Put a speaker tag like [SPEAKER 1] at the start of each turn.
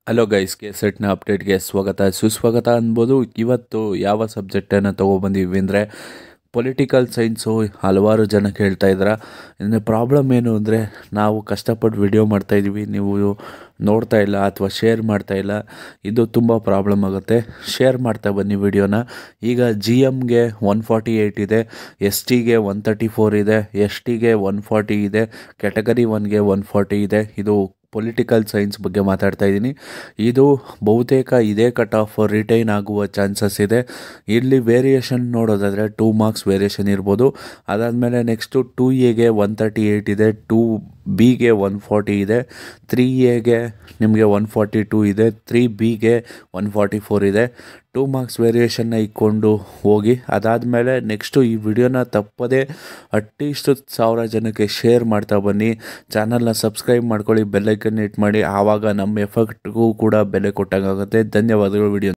[SPEAKER 1] Hello guys, K ಸೆಟ್ನ ಅಪ್ಡೇಟ್ಗೆ ಸ್ವಾಗತ ಸುಸ್ವಾಗತ ಅನ್ಬೋದು. ಇವತ್ತು ಯಾವ ಸಬ್ಜೆಕ್ಟನ್ನು ತೊಗೊಬಂದಿದ್ವಿ ಅಂದರೆ ಪೊಲಿಟಿಕಲ್ ಸೈನ್ಸು. ಹಲವಾರು ಜನ ಕೇಳ್ತಾ ಇದ್ದಾರೆ. ಇನ್ನು ಪ್ರಾಬ್ಲಮ್ ಏನು ಅಂದರೆ, ನಾವು ಕಷ್ಟಪಟ್ಟು ವಿಡಿಯೋ ಮಾಡ್ತಾಯಿದ್ದೀವಿ, ನೀವು ನೋಡ್ತಾ ಇಲ್ಲ ಅಥವಾ ಶೇರ್ ಮಾಡ್ತಾ ಇಲ್ಲ. ಇದು ತುಂಬ ಪ್ರಾಬ್ಲಮ್ ಆಗುತ್ತೆ. ಶೇರ್ ಮಾಡ್ತಾ ಬನ್ನಿ ವಿಡಿಯೋನ. ಈಗ ಜಿ ಎಮ್ಗೆ 148 ಇದೆ, ಎಸ್ ಟಿಗೆ 134 ಇದೆ, ಎಸ್ ಟಿಗೆ 140 ಇದೆ, ಕ್ಯಾಟಗರಿ 1ಗೆ 140 ಇದೆ. ಇದು ಪೊಲಿಟಿಕಲ್ ಸೈನ್ಸ್ ಬಗ್ಗೆ ಮಾತಾಡ್ತಾ ಇದ್ದೀನಿ. ಇದು ಬಹುತೇಕ ಇದೇ ಕಟ್ ಆಫ್ ರಿಟೈನ್ ಆಗುವ ಚಾನ್ಸಸ್ ಇದೆ. ಇಲ್ಲಿ ವೇರಿಯೇಷನ್ ನೋಡೋದಾದರೆ 2 ಮಾರ್ಕ್ಸ್ ವೇರಿಯೇಷನ್ ಇರ್ಬೋದು. ಅದಾದಮೇಲೆ ನೆಕ್ಸ್ಟು 2A ಗೆ 138 ಇದೆ, 2B ಗೆ 140 ಇದೆ, 3A ಗೆ ನಿಮಗೆ 142 ಇದೆ, 3B ಗೆ 144 ಇದೆ. 2 ಮಾರ್ಕ್ಸ್ ವೇರಿಯೇಷನ್ನ ಇಟ್ಕೊಂಡು ಹೋಗಿ. ಅದಾದಮೇಲೆ ನೆಕ್ಸ್ಟು ಈ ವಿಡಿಯೋನ ತಪ್ಪದೇ ಅಟ್ಲೀಸ್ಟ್ 1000 ಜನಕ್ಕೆ ಶೇರ್ ಮಾಡ್ತಾ ಬನ್ನಿ. ಚಾನಲ್ನ ಸಬ್ಸ್ಕ್ರೈಬ್ ಮಾಡ್ಕೊಳ್ಳಿ, ಬೆಲ್ಲೈಕನ್ ಹಿಟ್ ಮಾಡಿ. ಆವಾಗ ನಮ್ಮ ಎಫರ್ಟ್ಗೂ ಕೂಡ ಬೆಲೆ ಕೊಟ್ಟಾಗುತ್ತೆ. ಧನ್ಯವಾದಗಳು. ವಿಡಿಯೋ